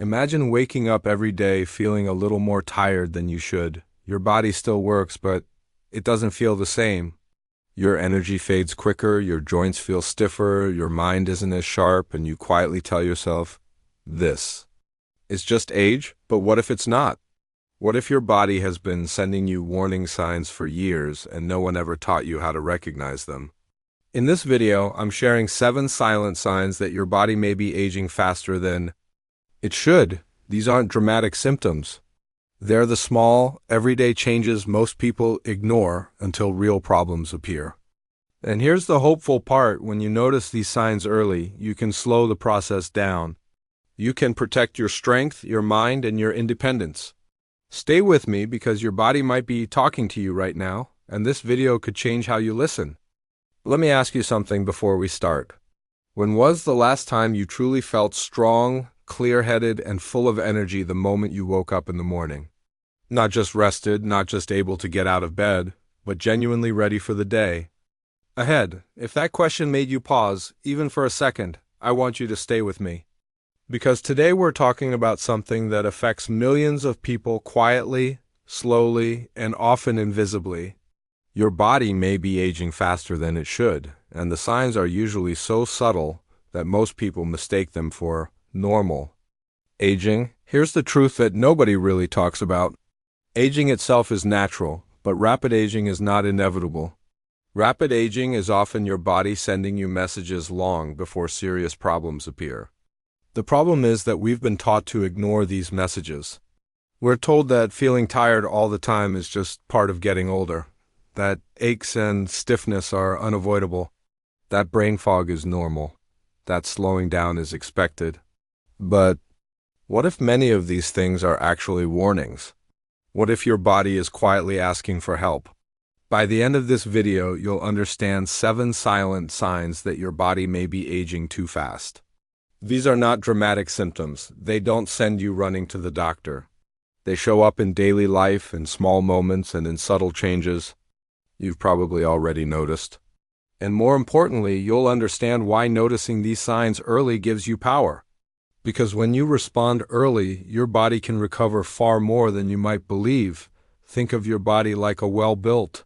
Imagine waking up every day feeling a little more tired than you should. Your body still works, but it doesn't feel the same. Your energy fades quicker, your joints feel stiffer, your mind isn't as sharp, and you quietly tell yourself, this is just age, but what if it's not? What if your body has been sending you warning signs for years and no one ever taught you how to recognize them? In this video, I'm sharing 7 silent signs that your body may be aging faster than it should. These aren't dramatic symptoms. They're the small, everyday changes most people ignore until real problems appear. And here's the hopeful part: when you notice these signs early, you can slow the process down. You can protect your strength, your mind, and your independence. Stay with me because your body might be talking to you right now, and this video could change how you listen. Let me ask you something before we start. When was the last time you truly felt strong, clear-headed, and full of energy the moment you woke up in the morning? Not just rested, not just able to get out of bed, but genuinely ready for the day ahead. If that question made you pause, even for a second, I want you to stay with me. Because today we're talking about something that affects millions of people quietly, slowly, and often invisibly. Your body may be aging faster than it should, and the signs are usually so subtle that most people mistake them for normal. Aging. Here's the truth that nobody really talks about. Aging itself is natural, but rapid aging is not inevitable. Rapid aging is often your body sending you messages long before serious problems appear. The problem is that we've been taught to ignore these messages. We're told that feeling tired all the time is just part of getting older, that aches and stiffness are unavoidable, that brain fog is normal, that slowing down is expected. But what if many of these things are actually warnings? What if your body is quietly asking for help? By the end of this video, you'll understand 7 silent signs that your body may be aging too fast. These are not dramatic symptoms. They don't send you running to the doctor. They show up in daily life, in small moments, and in subtle changes you've probably already noticed. And more importantly, you'll understand why noticing these signs early gives you power. Because when you respond early, your body can recover far more than you might believe. Think of your body like a well-built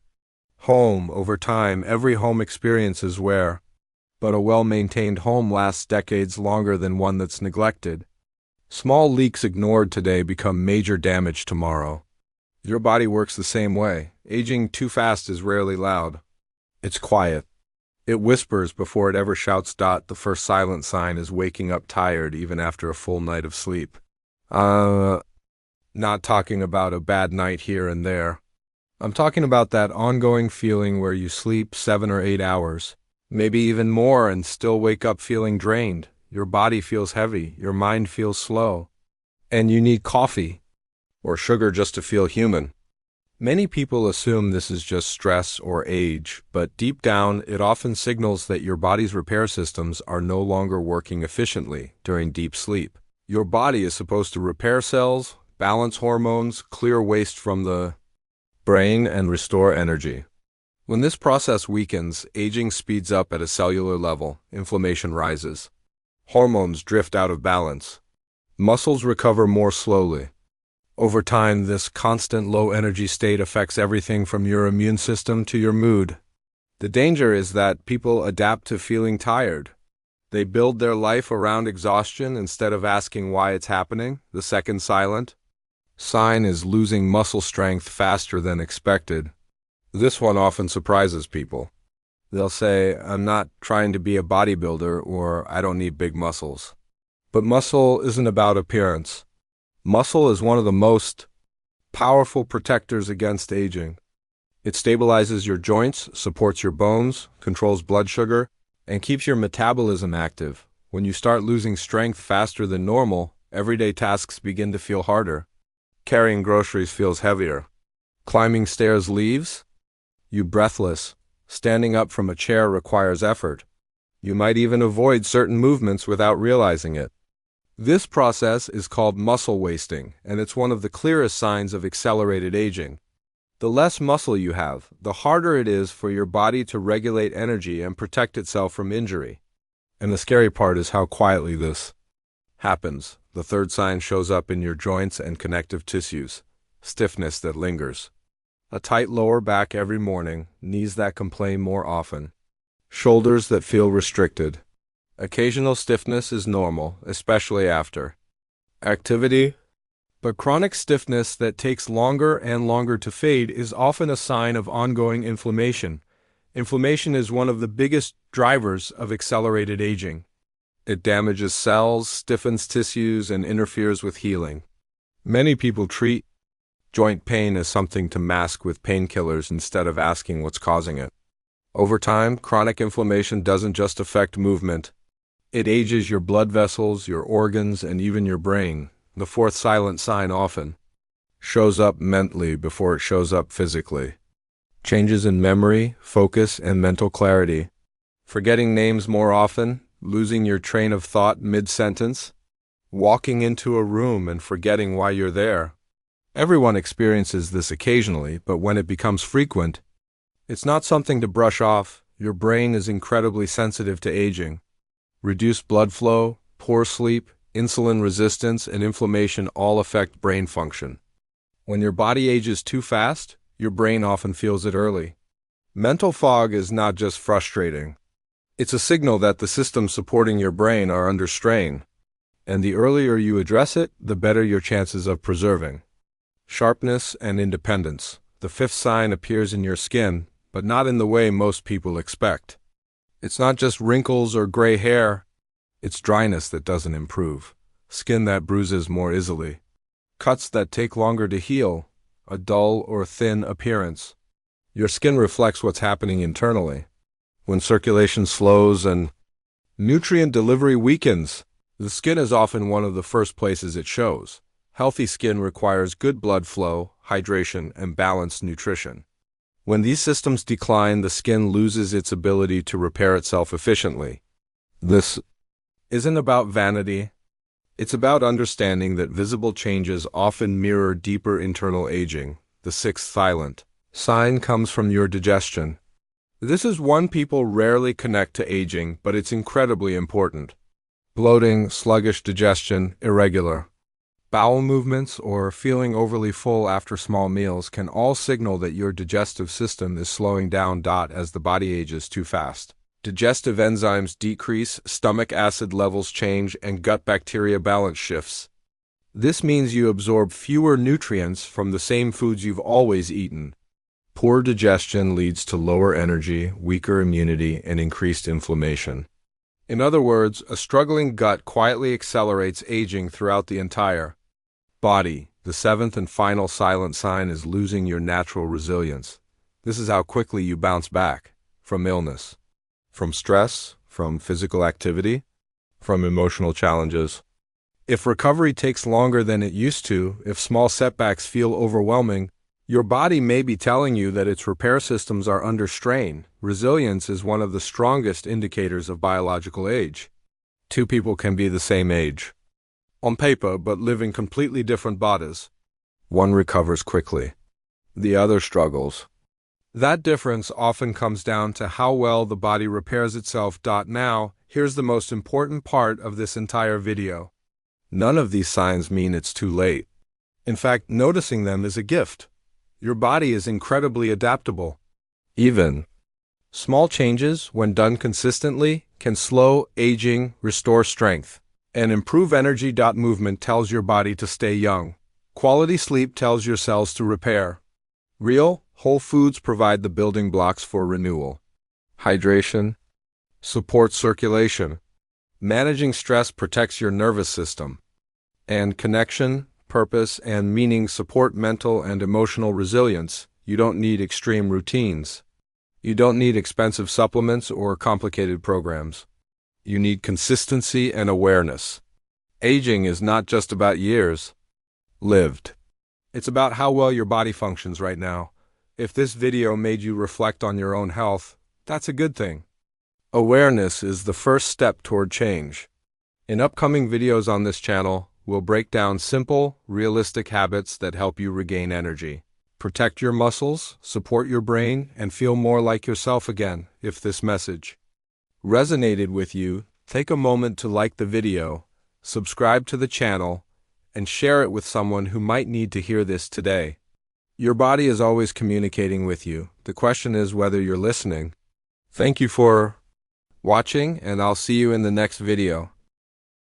home. Over time, every home experiences wear, but a well-maintained home lasts decades longer than one that's neglected. Small leaks ignored today become major damage tomorrow. Your body works the same way. Aging too fast is rarely loud. It's quiet. It whispers before it ever shouts. The first silent sign is waking up tired even after a full night of sleep. Not talking about a bad night here and there. I'm talking about that ongoing feeling where you sleep 7 or 8 hours, maybe even more, and still wake up feeling drained. Your body feels heavy, your mind feels slow, and you need coffee or sugar just to feel human. Many people assume this is just stress or age, but deep down, it often signals that your body's repair systems are no longer working efficiently during deep sleep. Your body is supposed to repair cells, balance hormones, clear waste from the brain, and restore energy. When this process weakens, aging speeds up at a cellular level, inflammation rises, hormones drift out of balance, muscles recover more slowly. Over time, this constant low-energy state affects everything from your immune system to your mood. The danger is that people adapt to feeling tired. They build their life around exhaustion instead of asking why it's happening. The second silent sign is losing muscle strength faster than expected. This one often surprises people. They'll say, "I'm not trying to be a bodybuilder," or "I don't need big muscles." But muscle isn't about appearance. Muscle is one of the most powerful protectors against aging. It stabilizes your joints, supports your bones, controls blood sugar, and keeps your metabolism active. When you start losing strength faster than normal, everyday tasks begin to feel harder. Carrying groceries feels heavier. Climbing stairs leaves you breathless. Standing up from a chair requires effort. You might even avoid certain movements without realizing it. This process is called muscle wasting, and it's one of the clearest signs of accelerated aging. The less muscle you have, the harder it is for your body to regulate energy and protect itself from injury. And the scary part is how quietly this happens. The third sign shows up in your joints and connective tissues. Stiffness that lingers. A tight lower back every morning, knees that complain more often. Shoulders that feel restricted. Occasional stiffness is normal, especially after activity. But chronic stiffness that takes longer and longer to fade is often a sign of ongoing inflammation. Inflammation is one of the biggest drivers of accelerated aging. It damages cells, stiffens tissues, and interferes with healing. Many people treat joint pain as something to mask with painkillers instead of asking what's causing it. Over time, chronic inflammation doesn't just affect movement. It ages your blood vessels, your organs, and even your brain. The fourth silent sign often shows up mentally before it shows up physically. Changes in memory, focus, and mental clarity. Forgetting names more often, losing your train of thought mid-sentence, walking into a room and forgetting why you're there. Everyone experiences this occasionally, but when it becomes frequent, it's not something to brush off. Your brain is incredibly sensitive to aging. Reduced blood flow, poor sleep, insulin resistance, and inflammation all affect brain function. When your body ages too fast, your brain often feels it early. Mental fog is not just frustrating. It's a signal that the systems supporting your brain are under strain. And the earlier you address it, the better your chances of preserving sharpness and independence. The fifth sign appears in your skin, but not in the way most people expect. It's not just wrinkles or gray hair. It's dryness that doesn't improve, skin that bruises more easily, cuts that take longer to heal, a dull or thin appearance. Your skin reflects what's happening internally. When circulation slows and nutrient delivery weakens, the skin is often one of the first places it shows. Healthy skin requires good blood flow, hydration, and balanced nutrition. When these systems decline, the skin loses its ability to repair itself efficiently. This isn't about vanity. It's about understanding that visible changes often mirror deeper internal aging. The sixth silent sign comes from your digestion. This is one people rarely connect to aging, but it's incredibly important. Bloating, sluggish digestion, irregular bowel movements, or feeling overly full after small meals can all signal that your digestive system is slowing down. As the body ages too fast, digestive enzymes decrease, stomach acid levels change, and gut bacteria balance shifts. This means you absorb fewer nutrients from the same foods you've always eaten. Poor digestion leads to lower energy, weaker immunity, and increased inflammation. In other words, a struggling gut quietly accelerates aging throughout the entire body. The seventh and final silent sign is losing your natural resilience. This is how quickly you bounce back from illness, from stress, from physical activity, from emotional challenges. If recovery takes longer than it used to, if small setbacks feel overwhelming, your body may be telling you that its repair systems are under strain. Resilience is one of the strongest indicators of biological age. Two people can be the same age on paper, but live in completely different bodies. One recovers quickly. The other struggles. That difference often comes down to how well the body repairs itself. Now, here's the most important part of this entire video. None of these signs mean it's too late. In fact, noticing them is a gift. Your body is incredibly adaptable. Even small changes, when done consistently, can slow aging, restore strength, and improve energy. Movement tells your body to stay young. Quality sleep tells your cells to repair. Real, whole foods provide the building blocks for renewal. Hydration supports circulation. Managing stress protects your nervous system. And connection, purpose, and meaning support mental and emotional resilience. You don't need extreme routines. You don't need expensive supplements or complicated programs. You need consistency and awareness. Aging is not just about years lived. It's about how well your body functions right now. If this video made you reflect on your own health, that's a good thing. Awareness is the first step toward change. In upcoming videos on this channel, we'll break down simple, realistic habits that help you regain energy, protect your muscles, support your brain, and feel more like yourself again. If this message resonated with you, take a moment to like the video, subscribe to the channel, and share it with someone who might need to hear this today. Your body is always communicating with you. The question is whether you're listening. Thank you for watching, and I'll see you in the next video.